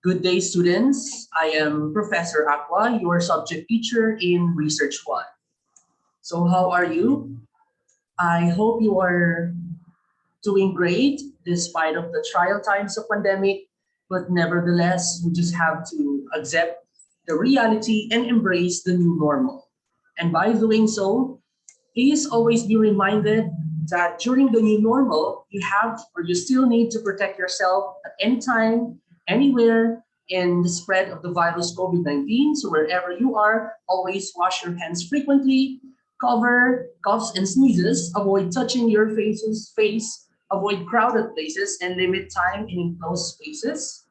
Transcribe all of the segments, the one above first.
Good day, students. I am Professor Aqua, your subject teacher in Research 1. So how are you? I hope you are doing great despite of the trial times of pandemic, but nevertheless, we just have to accept the reality and embrace the new normal. And by doing so, please always be reminded that during the new normal, you have or you still need to protect yourself at any time, anywhere in the spread of the virus COVID-19. So wherever you are, always wash your hands frequently, cover coughs and sneezes, avoid touching your face, avoid crowded places, and limit time in enclosed spaces.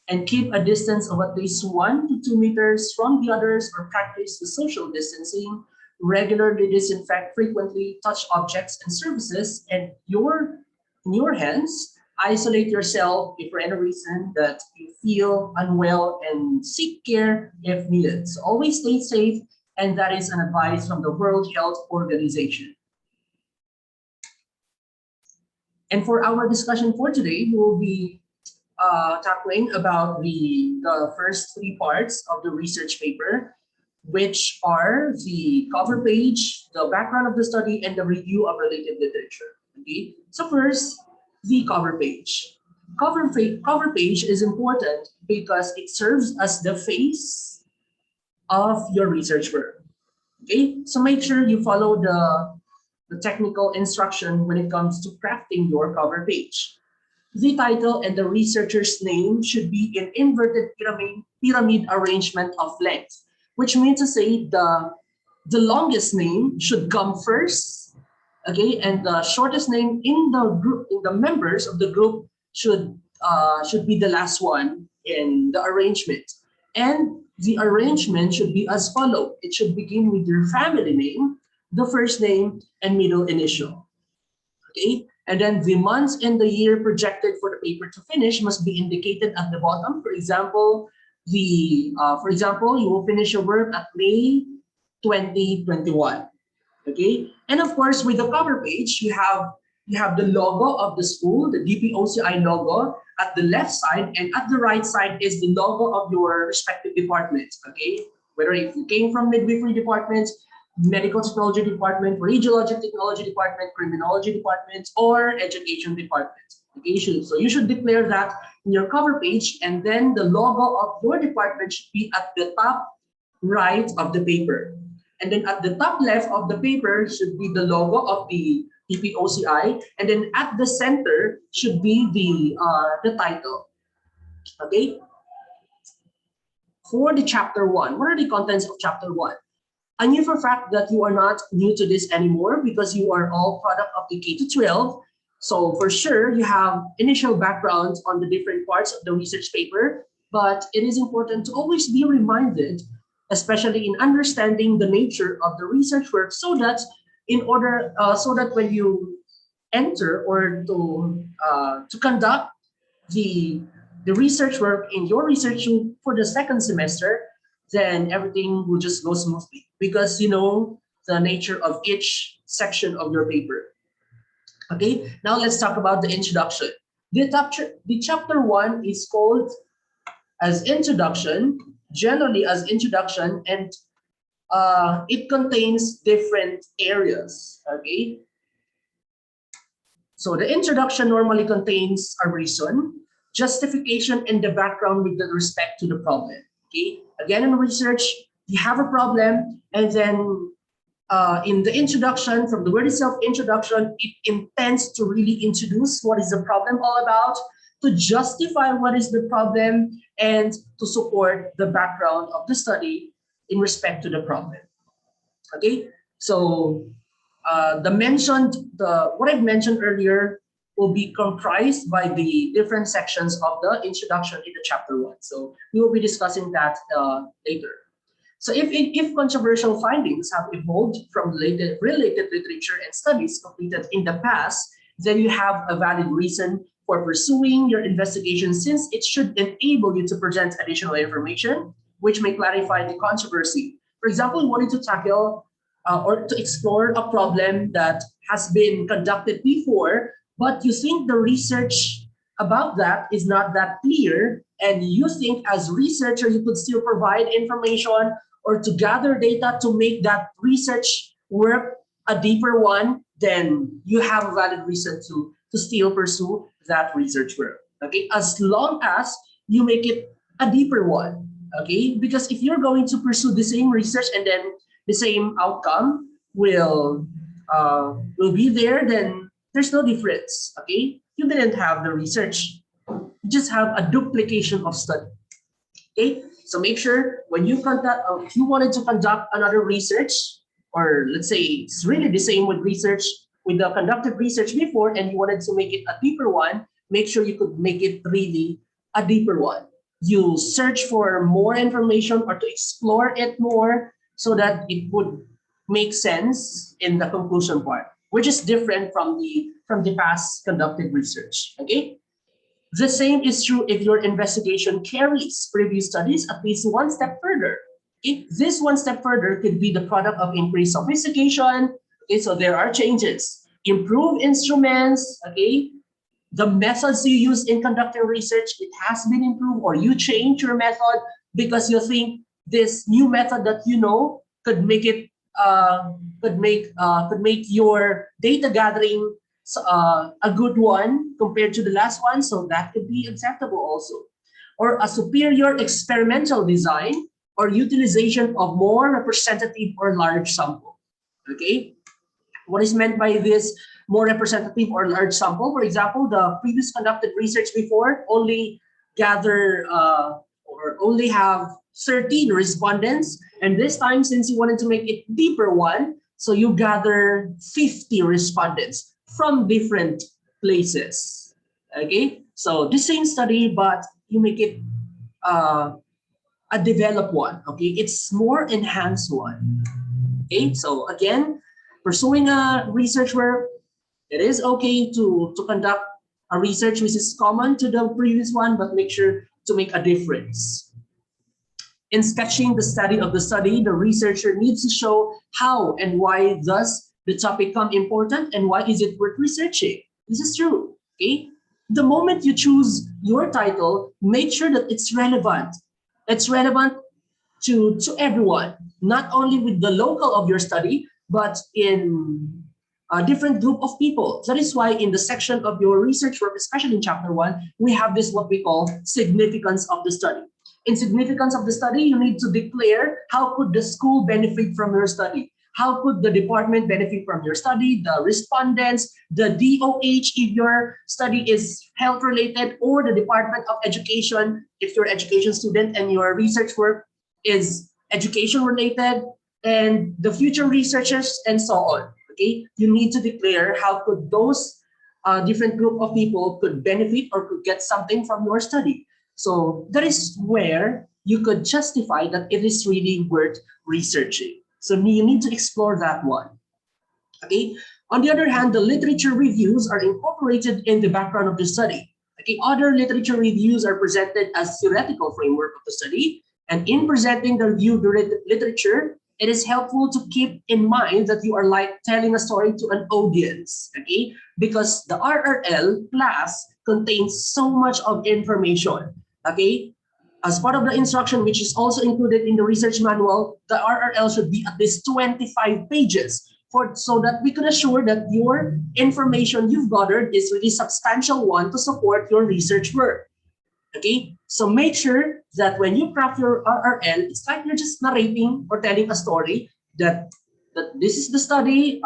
And keep a distance of at least 1 to 2 meters from the others or practice the social distancing. Regularly disinfect frequently touch objects and surfaces and in your hands. Isolate yourself if for any reason that you feel unwell and seek care if needed. So always stay safe, and that is an advice from the World Health Organization. And for our discussion for today, we will be tackling about the first 3 parts of the research paper, which are the cover page, the background of the study, and the review of related literature. Okay, so first, the cover page. Cover page is important because it serves as the face of your research work. Okay, so make sure you follow the technical instruction when it comes to crafting your cover page. The title and the researcher's name should be in inverted pyramid arrangement of length, which means to say the longest name should come first, okay, and the shortest name in the group, in the members of the group, should be the last one in the arrangement. And the arrangement should be as follows. It should begin with your family name, the first name, and middle initial. Okay, and then the months and the year projected for the paper to finish must be indicated at the bottom. For example, you will finish your work at May 2021. Okay, and of course, with the cover page, you have the logo of the school, the DPOCI logo at the left side, and at the right side is the logo of your respective department. Okay, whether if you came from midwifery department, medical technology department, radiologic technology department, criminology department, or education department. Okay, so you should declare that in your cover page, and then the logo of your department should be at the top right of the paper. And then at the top left of the paper should be the logo of the DPOCI, and then at the center should be the title. Okay. For the chapter 1, what are the contents of chapter 1? I knew for a fact that you are not new to this anymore because you are all product of the K-12. So for sure, you have initial background on the different parts of the research paper, but it is important to always be reminded, especially in understanding the nature of the research work, so that so that when you enter or to conduct the research work in your research for the second semester, then everything will just go smoothly because you know the nature of each section of your paper. Okay, now let's talk about the introduction. The chapter 1 is called as introduction, generally as introduction, and it contains different areas. Okay, so the introduction normally contains a reason, justification, and the background with respect to the problem. Okay, again, in research, you have a problem, and then in the introduction, from the word itself, introduction, it intends to really introduce what is the problem all about, to justify what is the problem, and to support the background of the study in respect to the problem. Okay, so what I've mentioned earlier will be comprised by the different sections of the introduction in the chapter 1. So we will be discussing that later. So if controversial findings have evolved from related literature and studies completed in the past, then you have a valid reason for pursuing your investigation, since it should enable you to present additional information which may clarify the controversy. For example, you wanted to tackle or to explore a problem that has been conducted before, but you think the research about that is not that clear, and you think as researcher you could still provide information or to gather data to make that research work a deeper one, then you have a valid reason to still pursue that research work. Okay, as long as you make it a deeper one. Okay, because if you're going to pursue the same research and then the same outcome will be there, then there's no difference. Okay, you didn't have the research, you just have a duplication of study. Okay, so make sure when you conduct, if you wanted to conduct another research, or let's say it's really the same with research, with the conducted research before, and you wanted to make it a deeper one, make sure you could make it really a deeper one. You search for more information or to explore it more so that it would make sense in the conclusion part, which is different from the past conducted research. Okay. The same is true if your investigation carries previous studies at least one step further. If this one step further could be the product of increased sophistication, okay, so there are changes. Improve instruments, okay, the methods you use in conducting research, it has been improved, or you change your method because you think this new method that you know could make it could make your data gathering a good one compared to the last one, so that could be acceptable also. Or a superior experimental design or utilization of more representative or large sample. Okay, what is meant by this more representative or large sample? For example, the previous conducted research before only gather or only have 13 respondents, and this time, since you wanted to make it deeper one, so you gather 50 respondents from different places. Okay, so the same study, but you make it a developed one. Okay, it's more enhanced one. Okay, so again, pursuing a research work, it is okay to conduct a research which is common to the previous one, but make sure to make a difference. In sketching the study of the study, the researcher needs to show how and why does the topic come important and why is it worth researching. This is true. Okay. The moment you choose your title, make sure that it's relevant. It's relevant to everyone, not only with the local of your study, but in a different group of people. That is why in the section of your research work, especially in chapter 1, we have this what we call significance of the study. In significance of the study, you need to declare how could the school benefit from your study? How could the department benefit from your study, the respondents, the DOH if your study is health related, or the Department of Education if you're an education student and your research work is education related, and the future researchers and so on. Okay, you need to declare how could those different group of people could benefit or could get something from your study. So that is where you could justify that it is really worth researching. So you need to explore that one. Okay. On the other hand, the literature reviews are incorporated in the background of the study. Okay. Other literature reviews are presented as theoretical framework of the study. And in presenting the reviewed literature, it is helpful to keep in mind that you are like telling a story to an audience. Okay. Because the RRL class contains so much of information. Okay. As part of the instruction, which is also included in the research manual, the RRL should be at least 25 pages so that we can assure that your information you've gathered is really substantial one to support your research work. Okay, so make sure that when you craft your RRL, it's like you're just narrating or telling a story that this is the study,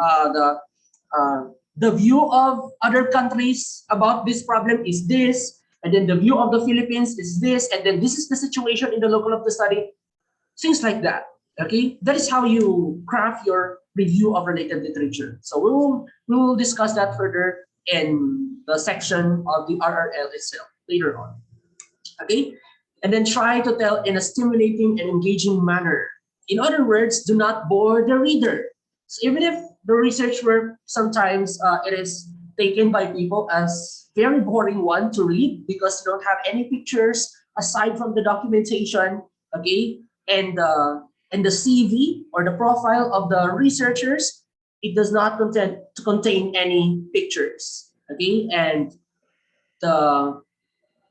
the view of other countries about this problem is this, and then the view of the Philippines is this, and then this is the situation in the local of the study, things like that. Okay, that is how you craft your review of related literature. So we will discuss that further in the section of the RRL itself later on. Okay, and then try to tell in a stimulating and engaging manner. In other words, do not bore the reader. So even if the research work sometimes it is taken by people as very boring one to read because you don't have any pictures aside from the documentation, okay, and the CV or the profile of the researchers, it does not contain any pictures, okay, and the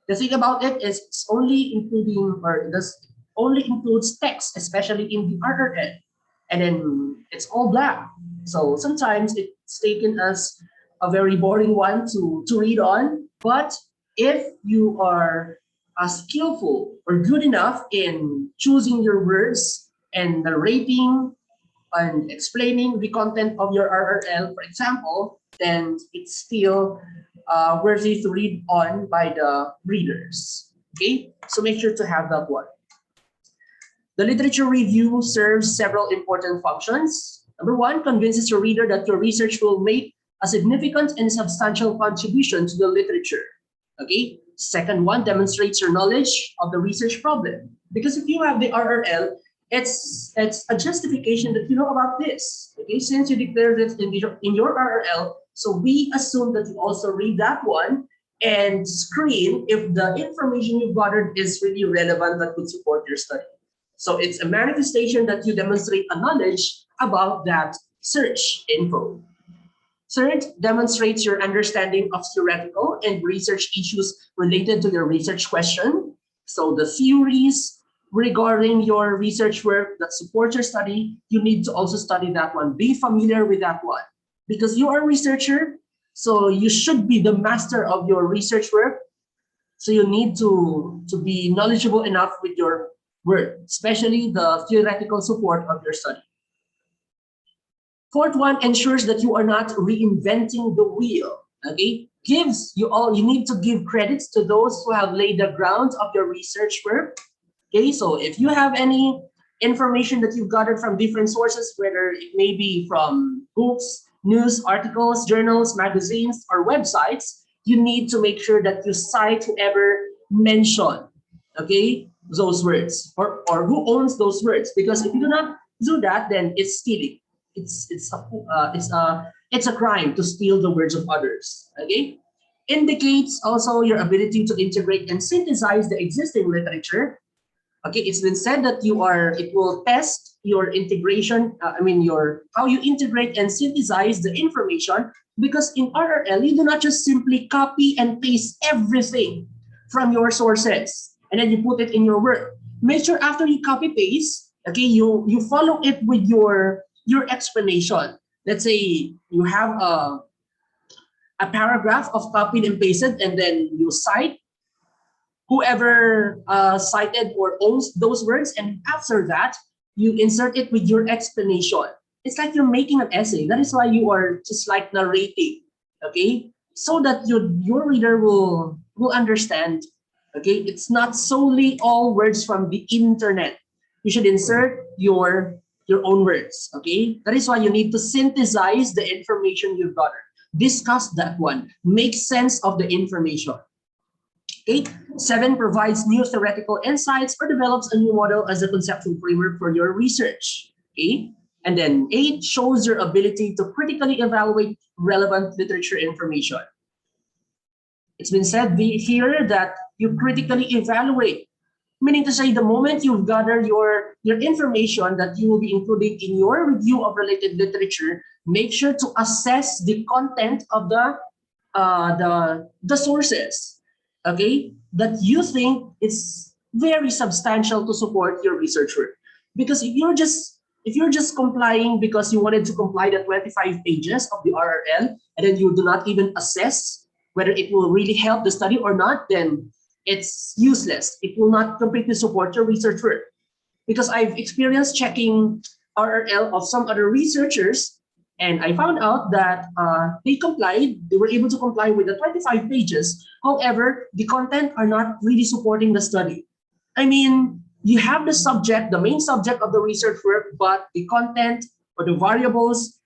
the thing about it is it's only including or this only includes text, especially in the RRL, and then it's all black. So sometimes it's taken as a very boring one to read on. But if you are skillful or good enough in choosing your words and narrating and explaining the content of your RRL, for example, then it's still worthy to read on by the readers. Okay, so make sure to have that one. The literature review serves several important functions. Number one, convinces your reader that your research will make a significant and substantial contribution to the literature. Okay. Second one, demonstrates your knowledge of the research problem. Because if you have the RRL, it's a justification that you know about this. Okay, since you declared it in your RRL, so we assume that you also read that one and screen if the information you gathered is really relevant that would support your study. So it's a manifestation that you demonstrate a knowledge about that search info. Third, demonstrates your understanding of theoretical and research issues related to your research question. So the theories regarding your research work that support your study, you need to also study that one. Be familiar with that one. Because you are a researcher, so you should be the master of your research work. So you need to be knowledgeable enough with your work, especially the theoretical support of your study. Fourth one, ensures that you are not reinventing the wheel. Okay, you need to give credits to those who have laid the ground of your research work. Okay, so if you have any information that you've gathered from different sources, whether it may be from books, news, articles, journals, magazines, or websites, you need to make sure that you cite whoever mentioned, okay, those words or who owns those words. Because if you do not do that, then it's stealing. It's a crime to steal the words of others. Okay, indicates also your ability to integrate and synthesize the existing literature. Okay, it's been said that it will test your integration. Your how you integrate and synthesize the information, because in RRL you do not just simply copy and paste everything from your sources and then you put it in your work. Make sure after you copy paste, okay, you follow it with your explanation. Let's say you have a paragraph of copied and pasted, and then you cite whoever cited or owns those words, and after that, you insert it with your explanation. It's like you're making an essay. That is why you are just like narrating, okay? So that your reader will understand, okay? It's not solely all words from the internet. You should insert your own words, okay? That is why you need to synthesize the information you've gathered. Discuss that one. Make sense of the information. Okay. 7, provides new theoretical insights or develops a new model as a conceptual framework for your research. Okay. And then 8, shows your ability to critically evaluate relevant literature information. It's been said here that you critically evaluate, meaning to say the moment you've gathered your information that you will be including in your review of related literature, make sure to assess the content of the sources, okay, that you think is very substantial to support your research work. Because if you're just complying because you wanted to comply the 25 pages of the RRL, and then you do not even assess whether it will really help the study or not, then it's useless. It will not completely support your research work. Because I've experienced checking RRL of some other researchers, and I found out that they were able to comply with the 25 pages. However, the content are not really supporting the study. I mean, you have the subject, the main subject of the research work, but the content or the variables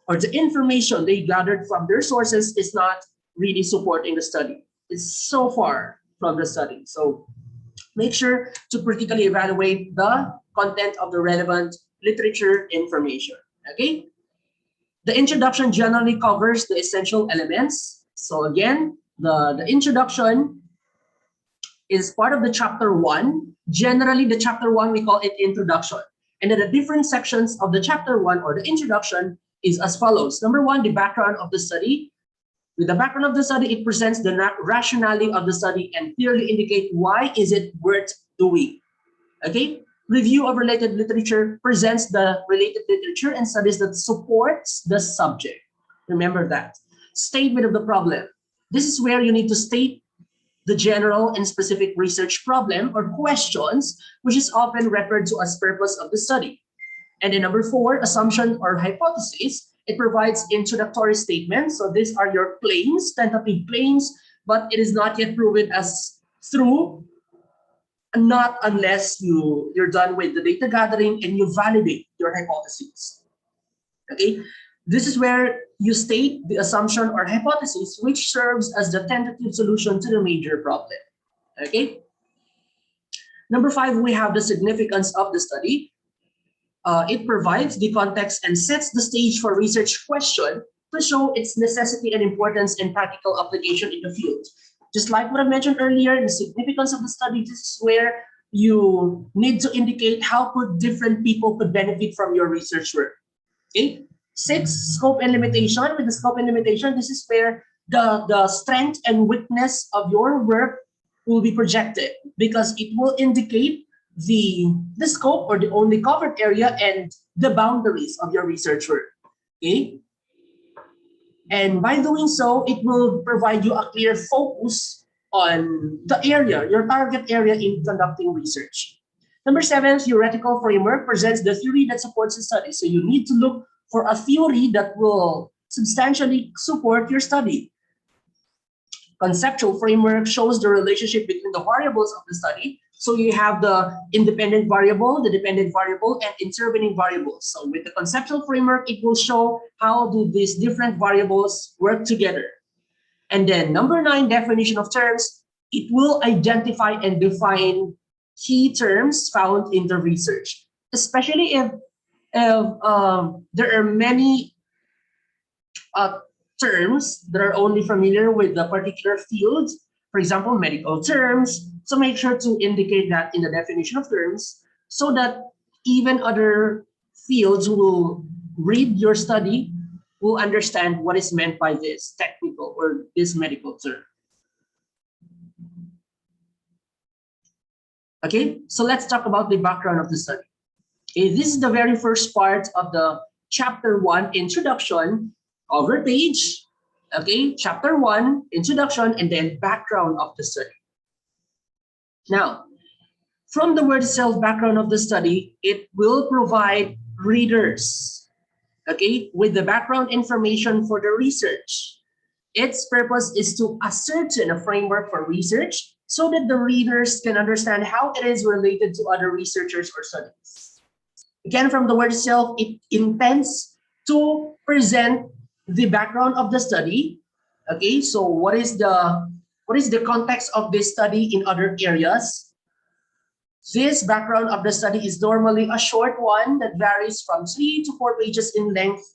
or the information they gathered from their sources is not really supporting the study. It's so far from the study. So make sure to critically evaluate the content of the relevant literature information, okay? The introduction generally covers the essential elements. So again, the introduction is part of the chapter 1. Generally, the chapter 1, we call it introduction. And then the different sections of the chapter 1 or the introduction is as follows. Number 1, the background of the study. With the background of the study, it presents the rationality of the study and clearly indicate why is it worth doing. Okay? Review of related literature presents the related literature and studies that supports the subject. Remember that. Statement of the problem. This is where you need to state the general and specific research problem or questions, which is often referred to as purpose of the study. And then number 4, assumption or hypothesis. It provides introductory statements. So these are your claims, tentative claims, but it is not yet proven as true, not unless you're done with the data gathering and you validate your hypotheses. Okay, this is where you state the assumption or hypothesis, which serves as the tentative solution to the major problem. Okay. Number 5, we have the significance of the study. It provides the context and sets the stage for research question to show its necessity and importance and practical application in the field. Just like what I mentioned earlier, the significance of the study, this is where you need to indicate how could different people could benefit from your research work. Okay. 6, scope and limitation. With the scope and limitation, this is where the strength and weakness of your work will be projected, because it will indicate the scope or the only covered area and the boundaries of your research work. Okay. And by doing so, it will provide you a clear focus on the area, your target area in conducting research. Number 7, theoretical framework presents the theory that supports the study. So you need to look for a theory that will substantially support your study. Conceptual framework shows the relationship between the variables of the study. So you have the independent variable, the dependent variable, and intervening variables. So with the conceptual framework, it will show how do these different variables work together. And then number 9, definition of terms. It will identify and define key terms found in the research, especially if there are many terms that are only familiar with the particular field, for example, medical terms. So make sure to indicate that in the definition of terms so that even other fields who will read your study will understand what is meant by this technical or this medical term. Okay, so let's talk about the background of the study. Okay, this is the very first part of the chapter 1, introduction, cover page. Okay, chapter 1, introduction, and then background of the study. Now, from the word itself, background of the study, it will provide readers, okay, with the background information for the research. Its purpose is to ascertain a framework for research so that the readers can understand how it is related to other researchers or studies. Again, from the word itself, it intends to present the background of the study. Okay, so what is the context of this study in other areas? This background of the study is normally a short one that varies from 3 to 4 pages in length,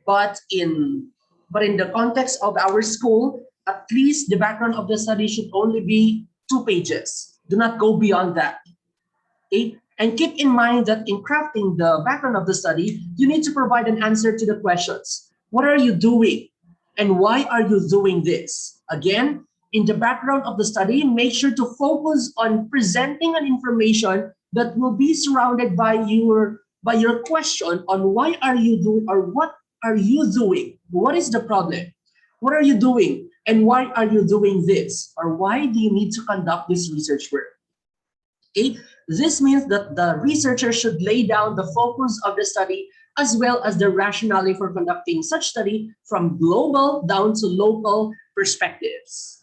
but in the context of our school, at least the background of the study should only be 2 pages. Do not go beyond that. Okay? And keep in mind that in crafting the background of the study, you need to provide an answer to the questions. What are you doing? And why are you doing this? Again, in the background of the study, make sure to focus on presenting an information that will be surrounded by your question on why are you doing or what are you doing? What is the problem? What are you doing? And why are you doing this? Or why do you need to conduct this research work? Okay, this means that the researcher should lay down the focus of the study as well as the rationale for conducting such study from global down to local perspectives.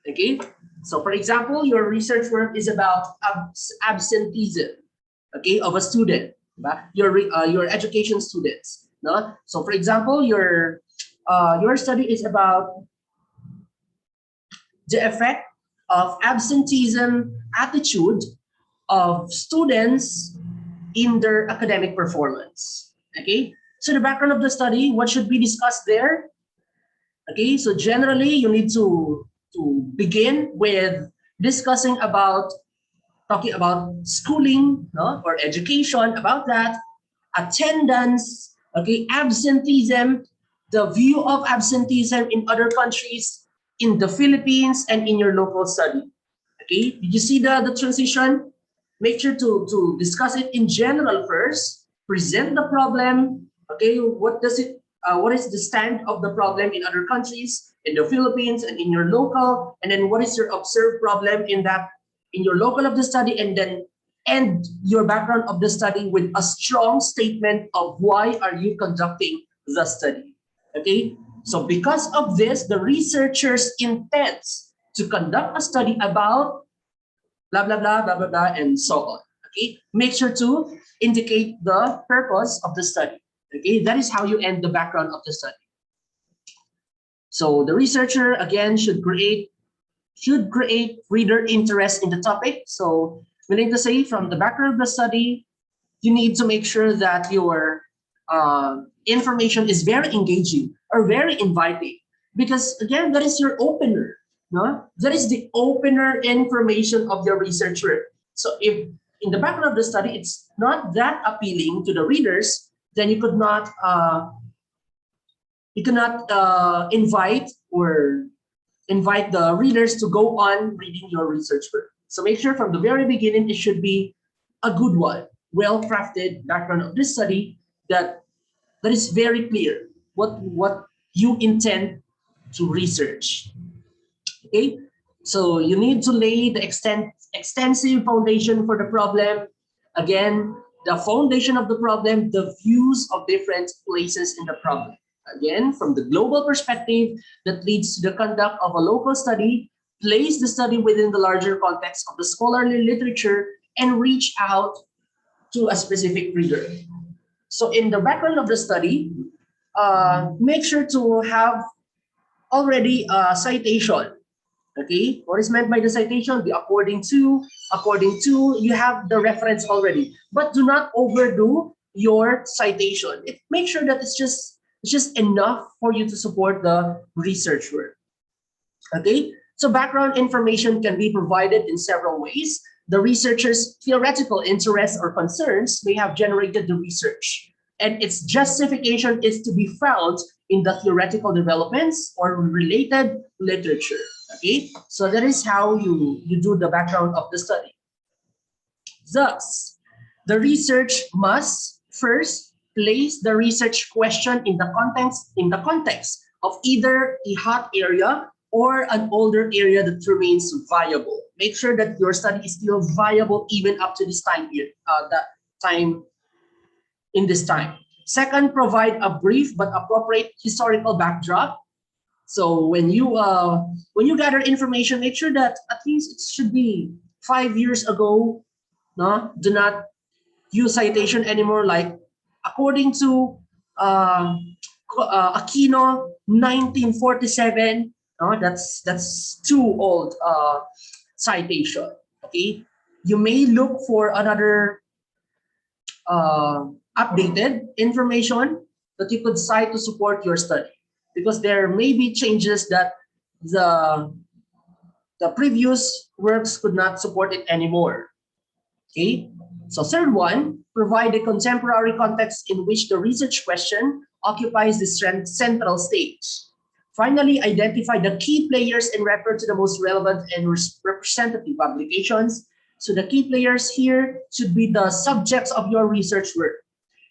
Okay, so for example, your research work is about absenteeism, okay, of a student, your education students. No? So for example, your study is about the effect of absenteeism attitude of students in their academic performance. Okay, so the background of the study, what should be discussed there? Okay, so generally you need to begin with discussing about talking about schooling, no, or education, about that, attendance, okay, absenteeism, the view of absenteeism in other countries, in the Philippines, and in your local study. Okay, did you see the transition? Make sure to discuss it in general first, present the problem. Okay, what is the stand of the problem in other countries, in the Philippines, and in your local, and then what is your observed problem in your local of the study, and then end your background of the study with a strong statement of why are you conducting the study. Okay, so because of this, the researchers intends to conduct a study about blah blah blah blah blah blah and so on. Okay, make sure to indicate the purpose of the study. Okay, that is how you end the background of the study. So the researcher again should create reader interest in the topic. So we need to say from the background of the study, you need to make sure that your information is very engaging or very inviting, because again, that is your opener. No, that is the opener information of your research work. So if in the background of the study it's not that appealing to the readers, then you cannot invite the readers to go on reading your research work. So make sure from the very beginning it should be a good one, well-crafted background of this study that is very clear what you intend to research. Okay, so you need to lay the extensive foundation for the problem. Again, the foundation of the problem, the views of different places in the problem. Again, from the global perspective that leads to the conduct of a local study, place the study within the larger context of the scholarly literature, and reach out to a specific reader. So in the background of the study, make sure to have already a citation. Okay, what is meant by the citation? The according to, you have the reference already, but do not overdo your citation. Make sure that it's just enough for you to support the research work. Okay, so background information can be provided in several ways. The researcher's theoretical interests or concerns may have generated the research, and its justification is to be found in the theoretical developments or related literature. Okay, so that is how you do the background of the study. Thus, the research must first place the research question in the context of either a hot area or an older area that remains viable. Make sure that your study is still viable even up to this time period, that time in this time. Second, provide a brief but appropriate historical backdrop. So when you gather information, make sure that at least it should be 5 years ago. No, do not use citation anymore. Like according to Aquino, 1947. No, that's too old citation. Okay, you may look for another updated information that you could cite to support your study, because there may be changes that the the previous works could not support it anymore. Okay, so third one, provide a contemporary context in which the research question occupies the central stage. Finally, identify the key players and refer to the most relevant and representative publications. So the key players here should be the subjects of your research work.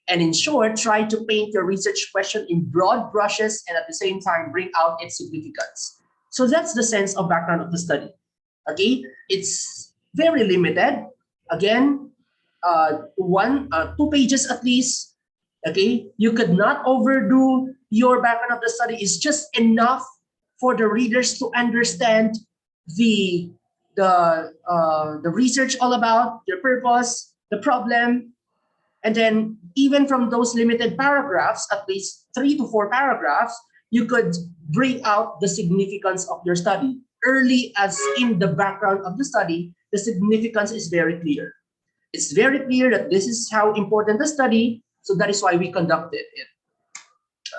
And in short, try to paint your research question in broad brushes and at the same time bring out its significance. So that's the sense of background of the study. Okay, it's very limited. Again, 2 pages at least. Okay, you could not overdo your background of the study. It's just enough for the readers to understand the the research all about, your purpose, the problem, and then even from those limited paragraphs, at least 3 to 4 paragraphs, you could bring out the significance of your study. Early as in the background of the study, the significance is very clear. It's very clear that this is how important the study, so that is why we conducted it.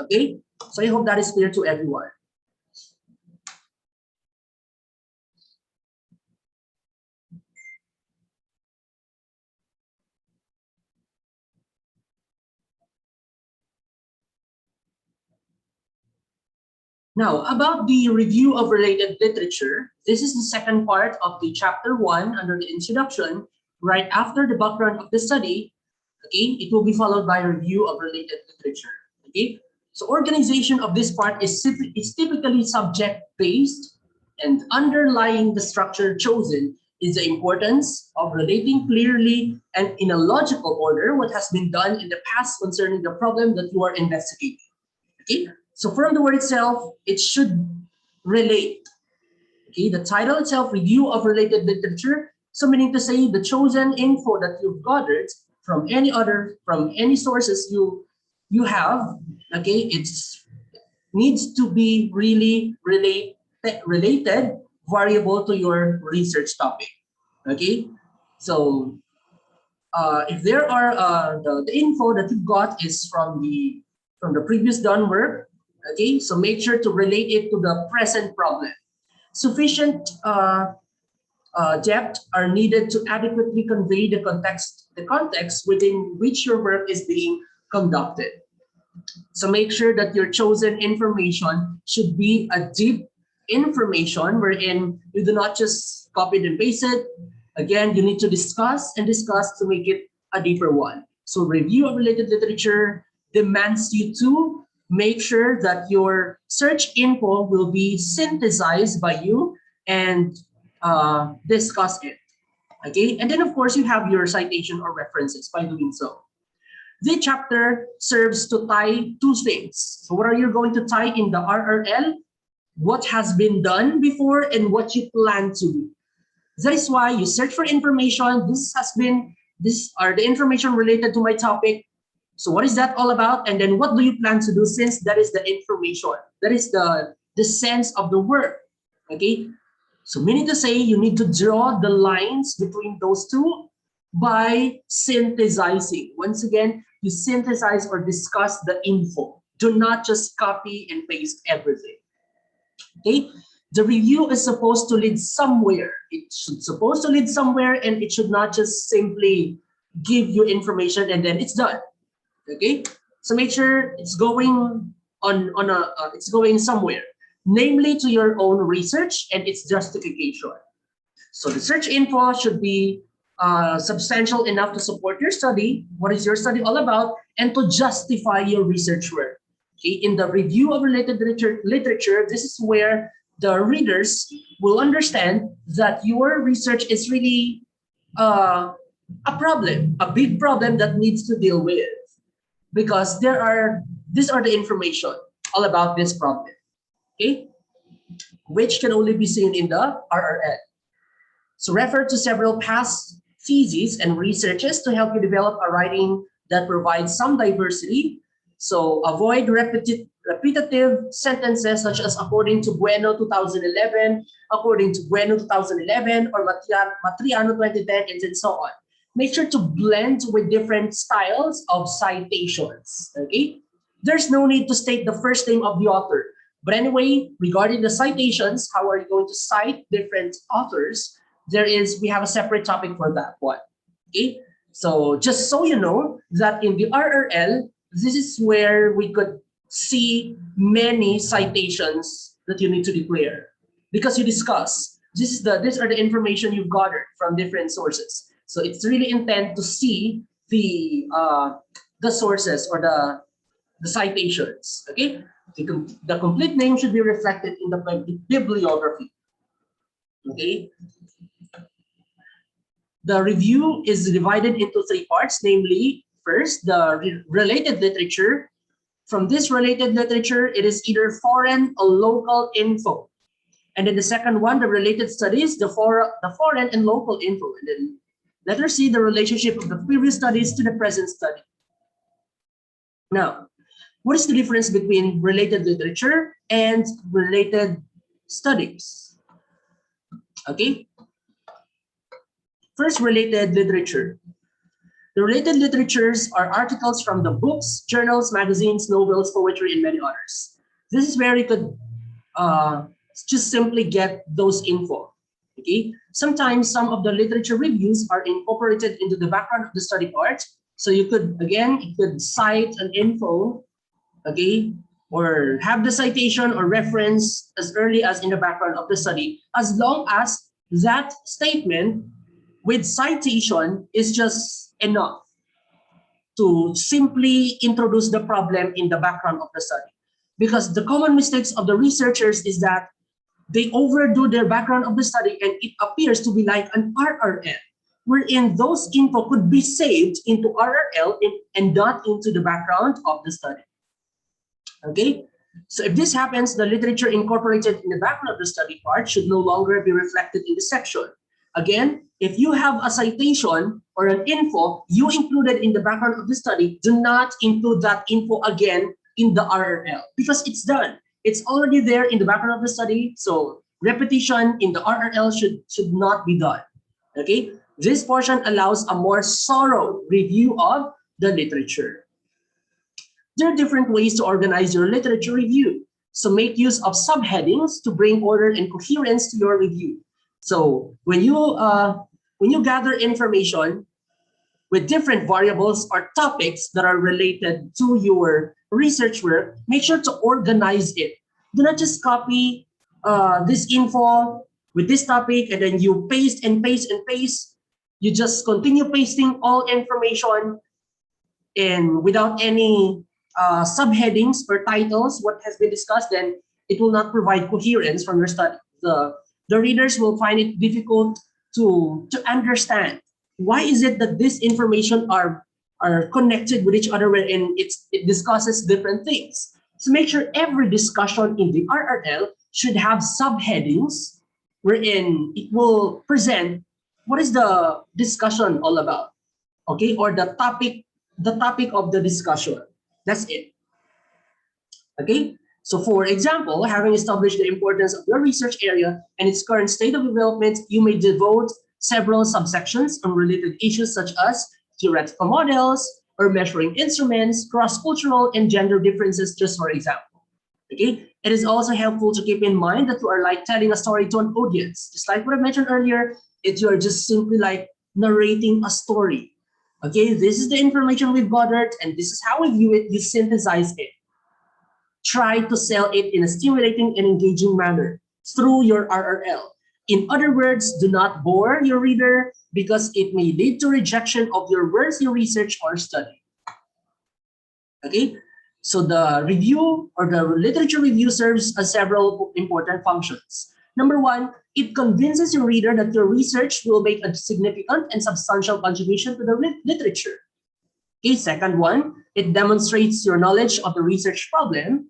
Okay, so I hope that is clear to everyone. Now, about the review of related literature, this is the second part of the chapter 1 under the introduction. Right after the background of the study, okay, it will be followed by a review of related literature. Okay, so organization of this part is typically subject-based, and underlying the structure chosen is the importance of relating clearly and in a logical order what has been done in the past concerning the problem that you are investigating. Okay, so from the word itself, it should relate. Okay, the title itself, review of related literature. So meaning to say the chosen info that you've gathered from any sources you have, okay, it's needs to be really related variable to your research topic. Okay, so if there are the info that you got is from the previous done work, okay, so make sure to relate it to the present problem. Sufficient depth are needed to adequately convey the context within which your work is being conducted. So make sure that your chosen information should be a deep information wherein you do not just copy it and paste it. Again, you need to discuss and discuss to make it a deeper one. So review of related literature demands you to make sure that your search info will be synthesized by you and discuss it. Okay, and then of course you have your citation or references by doing so. The chapter serves to tie two things. So what are you going to tie in the RRL? What has been done before and what you plan to do. That is why you search for information. These are the information related to my topic. So what is that all about? And then what do you plan to do since that is the information? That is the sense of the work. Okay. So meaning to say you need to draw the lines between those two by synthesizing. Once again, you synthesize or discuss the info. Do not just copy and paste everything. Okay, the review is supposed to lead somewhere. It should supposed to lead somewhere, and it should not just simply give you information and then it's done. Okay, so make sure it's going it's going somewhere, namely to your own research and its justification. So the search info should be substantial enough to support your study. What is your study all about? And to justify your research work. Okay, in the review of related literature, this is where the readers will understand that your research is really a problem, a big problem that needs to deal with, because these are the information all about this problem. Okay, which can only be seen in the RRL. So refer to several past theses and researches to help you develop a writing that provides some diversity. So avoid repetitive sentences such as according to Bueno 2011, according to Bueno 2011, or Matriano 2010, and so on. Make sure to blend with different styles of citations. Okay, there's no need to state the first name of the author. But anyway, regarding the citations, how are you going to cite different authors? We have a separate topic for that one. Okay, so just so you know that in the RRL, this is where we could see many citations that you need to declare because you discuss. These are the information you've gathered from different sources. So it's really intent to see the sources or the citations. Okay, the complete name should be reflected in the bibliography. Okay. The review is divided into three parts, namely, first, the related literature. From this related literature, it is either foreign or local info. And then the second one, the related studies, the foreign and local info. And then let us see the relationship of the previous studies to the present study. Now, what is the difference between related literature and related studies? Okay. First, related literature. The related literatures are articles from the books, journals, magazines, novels, poetry, and many others. This is where you could just simply get those info. Okay. Sometimes some of the literature reviews are incorporated into the background of the study part. So you could, again, cite an info, okay, or have the citation or reference as early as in the background of the study, as long as that statement with citation is just enough to simply introduce the problem in the background of the study. Because the common mistakes of the researchers is that they overdo their background of the study and it appears to be like an RRL, wherein those info could be saved into RRL and not into the background of the study. Okay, so if this happens, the literature incorporated in the background of the study part should no longer be reflected in the section. Again, if you have a citation or an info you included in the background of the study, do not include that info again in the RRL because it's done. It's already there in the background of the study, so repetition in the RRL should not be done. Okay, this portion allows a more thorough review of the literature. There are different ways to organize your literature review. So make use of subheadings to bring order and coherence to your review. So when you gather information with different variables or topics that are related to your research work, make sure to organize it. Do not just copy this info with this topic and then you paste and paste and paste. You just continue pasting all information and without any subheadings or titles, what has been discussed, then it will not provide coherence from your study. The readers will find it difficult to understand why is it that this information are connected with each other wherein it discusses different things. So make sure every discussion in the RRL should have subheadings wherein it will present what is the discussion all about, okay, or the topic of the discussion. That's it. Okay, so for example, having established the importance of your research area and its current state of development, you may devote several subsections on related issues such as theoretical models or measuring instruments, cross-cultural and gender differences, just for example. Okay, it is also helpful to keep in mind that you are like telling a story to an audience. Just like what I mentioned earlier, you are just simply like narrating a story. Okay, this is the information we've gathered and this is how we view it. You synthesize it. Try to sell it in a stimulating and engaging manner through your RRL. In other words, do not bore your reader because it may lead to rejection of your works you research or study. Okay, so the review or the literature review serves as several important functions. Number one, it convinces your reader that your research will make a significant and substantial contribution to the literature. Okay, second one, it demonstrates your knowledge of the research problem.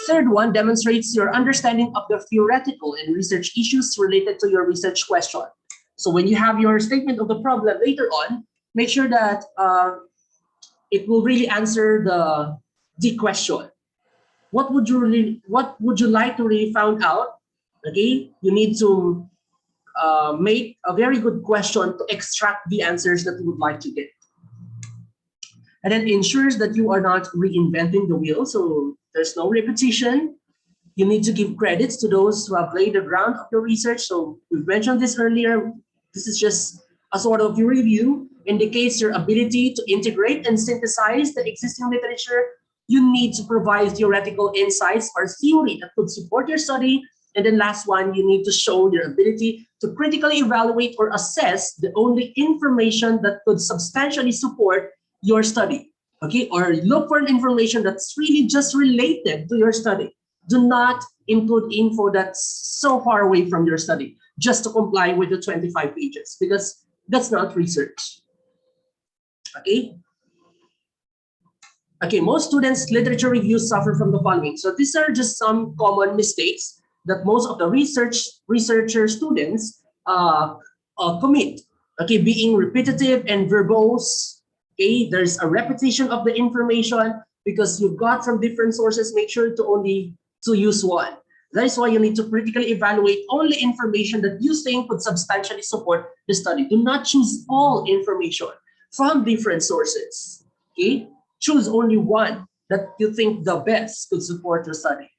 Third one, demonstrates your understanding of the theoretical and research issues related to your research question. So when you have your statement of the problem later on, make sure that it will really answer the question. What would you like to really find out? Okay, you need to make a very good question to extract the answers that you would like to get. And then ensures that you are not reinventing the wheel, so there's no repetition. You need to give credits to those who have laid the ground of your research. So we've mentioned this earlier. This is just a sort of your review, indicates your ability to integrate and synthesize the existing literature. You need to provide theoretical insights or theory that could support your study. And then last one, you need to show your ability to critically evaluate or assess the only information that could substantially support your study, okay? Or look for an information that's really just related to your study. Do not include info that's so far away from your study just to comply with the 25 pages because that's not research, okay? Okay, most students' literature reviews suffer from the following. So these are just some common mistakes that most of the researcher students commit. Okay, being repetitive and verbose. Okay, there's a repetition of the information because you got from different sources. Make sure to use one. That is why you need to critically evaluate only information that you think could substantially support the study. Do not choose all information from different sources. Okay, choose only one that you think the best could support your study.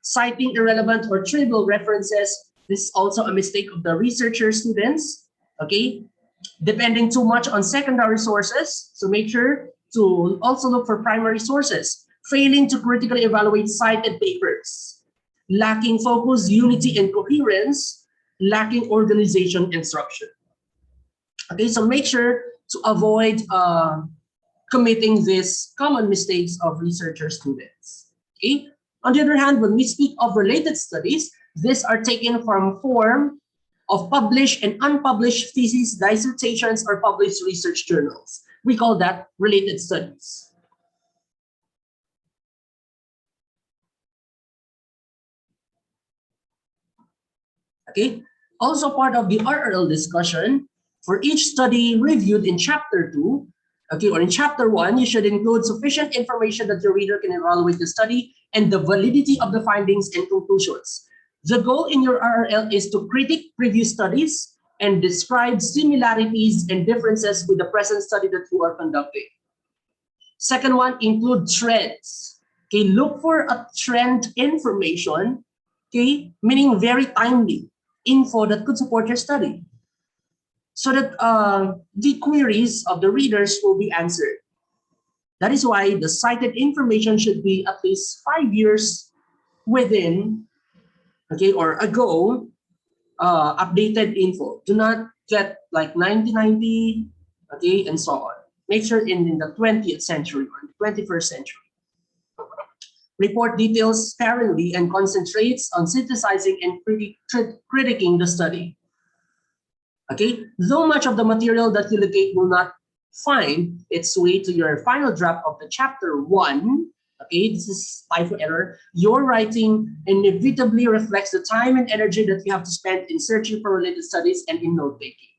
Citing irrelevant or trivial references. This is also a mistake of the researcher students. Okay, depending too much on secondary sources. So make sure to also look for primary sources. failing to critically evaluate cited papers, lacking focus, unity, and coherence, lacking organization and structure. Okay, so make sure to avoid committing these common mistakes of researcher students. Okay. On the other hand, when we speak of related studies, these are taken from form of published and unpublished theses, dissertations, or published research journals. We call that related studies. Okay. Also part of the RRL discussion, for each study reviewed in chapter 2, okay, or in chapter 1, you should include sufficient information that your reader can evaluate the study and the validity of the findings and conclusions. The goal in your RRL is to critique previous studies and describe similarities and differences with the present study that you are conducting. Second one, include trends. Okay, look for a trend information, okay, meaning very timely info that could support your study, so that the queries of the readers will be answered. That is why the cited information should be at least 5 years within, okay, or ago, updated info. Do not get like 1990, okay, and so on. Make sure in the 20th century or 21st century. Report details sparingly and concentrates on synthesizing and critiquing the study. Okay, though much of the material that you locate will not find its way to your final draft of the chapter 1, okay, this is typo error, your writing inevitably reflects the time and energy that you have to spend in searching for related studies and in note-taking.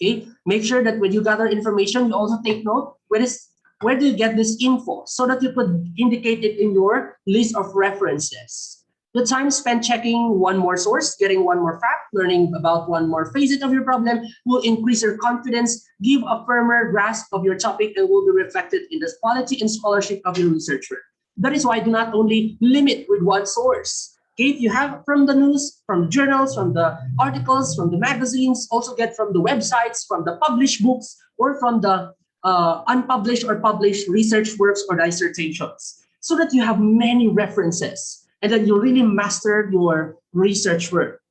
Okay, make sure that when you gather information, you also take note, where do you get this info, so that you could indicate it in your list of references. The time spent checking one more source, getting one more fact, learning about one more facet of your problem will increase your confidence, give a firmer grasp of your topic, and will be reflected in the quality and scholarship of your research work. That is why do not only limit with one source. Okay, if you have from the news, from the journals, from the articles, from the magazines, also get from the websites, from the published books, or from the unpublished or published research works or dissertations, so that you have many references and then you really master your research work.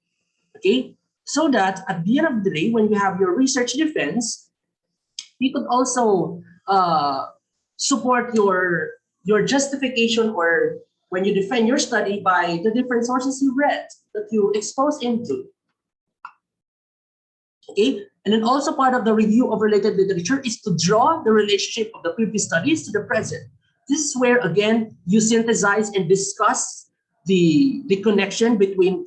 Okay, so that at the end of the day, when you have your research defense, you could also support your justification, or when you defend your study, by the different sources you read that you expose into. Okay, and then also part of the review of related literature is to draw the relationship of the previous studies to the present. This is where, again, you synthesize and discuss the connection between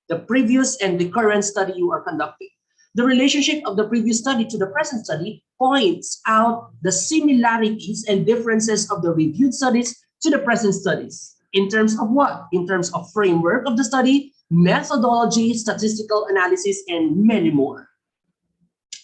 the previous and the current study you are conducting. The relationship of the previous study to the present study points out the similarities and differences of the reviewed studies to the present studies. In terms of what? In terms of framework of the study, methodology, statistical analysis, and many more.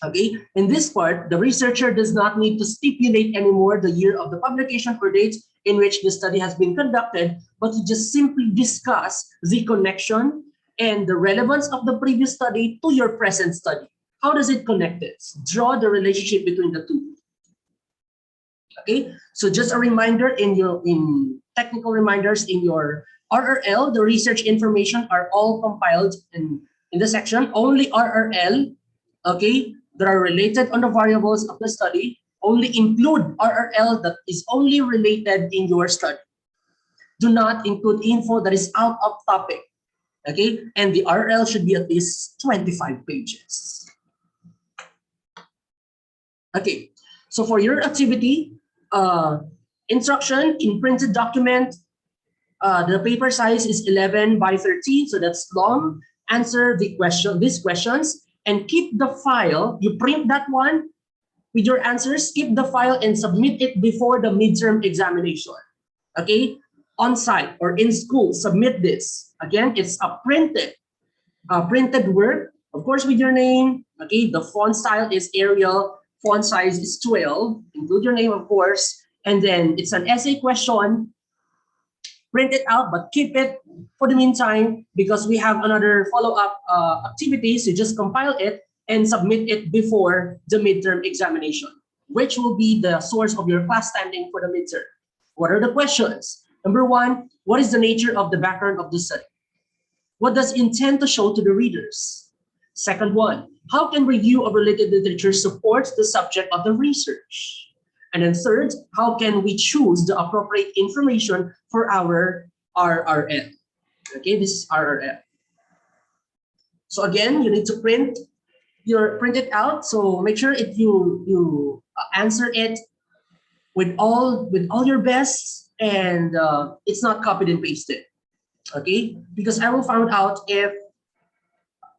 Okay, in this part, the researcher does not need to stipulate anymore the year of the publication or date in which the study has been conducted, but to just simply discuss the connection and the relevance of the previous study to your present study. How does it connect it? Draw the relationship between the two. Okay, so just a reminder in technical reminders in your RRL, the research information are all compiled in the section only RRL, okay, that are related on the variables of the study. Only include RRL that is only related in your study. Do not include info that is out of topic, okay? And the RRL should be at least 25 pages. Okay, so for your activity, instruction in printed document, the paper size is 11 by 13, so that's long. Answer these questions, and keep the file. You print that one with your answers, keep the file and submit it before the midterm examination. Okay, on site or in school, submit this. Again, it's a printed work, of course, with your name. Okay, the font style is Arial, font size is 12. Include your name, of course, and then it's an essay question. Print it out, but keep it for the meantime, because we have another follow-up activities. You just compile it and submit it before the midterm examination, which will be the source of your class standing for the midterm. What are the questions? Number one, what is the nature of the background of the study? What does it intend to show to the readers? Second one, how can review of related literature support the subject of the research? And then third, how can we choose the appropriate information for our RRL? Okay, this is RRL. So again, you need to print it out. So make sure you answer it with all your best, and it's not copied and pasted. Okay, because I will find out if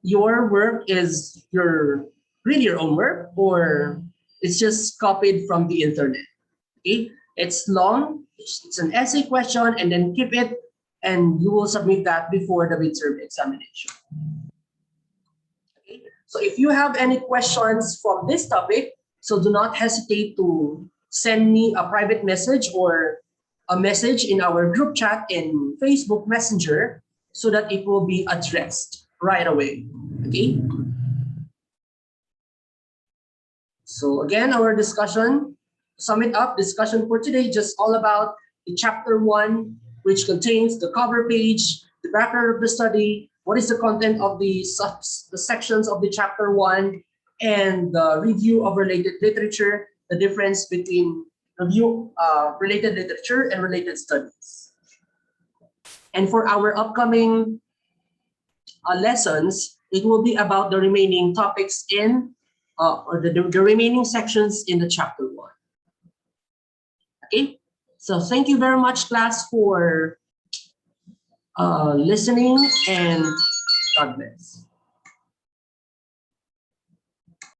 your work is really your own work or it's just copied from the internet. Okay, it's long, it's an essay question, and then keep it, and you will submit that before the midterm examination. Okay, so if you have any questions from this topic, so do not hesitate to send me a private message or a message in our group chat in Facebook Messenger so that it will be addressed right away. Okay. So again, our discussion, sum it up, discussion for today, just all about the chapter 1, which contains the cover page, the background of the study, what is the content of the sections of the chapter 1, and the review of related literature, the difference between review related literature and related studies. And for our upcoming lessons, it will be about the remaining topics in or the remaining sections in the chapter 1. Okay, so thank you very much, class, for listening, and God bless.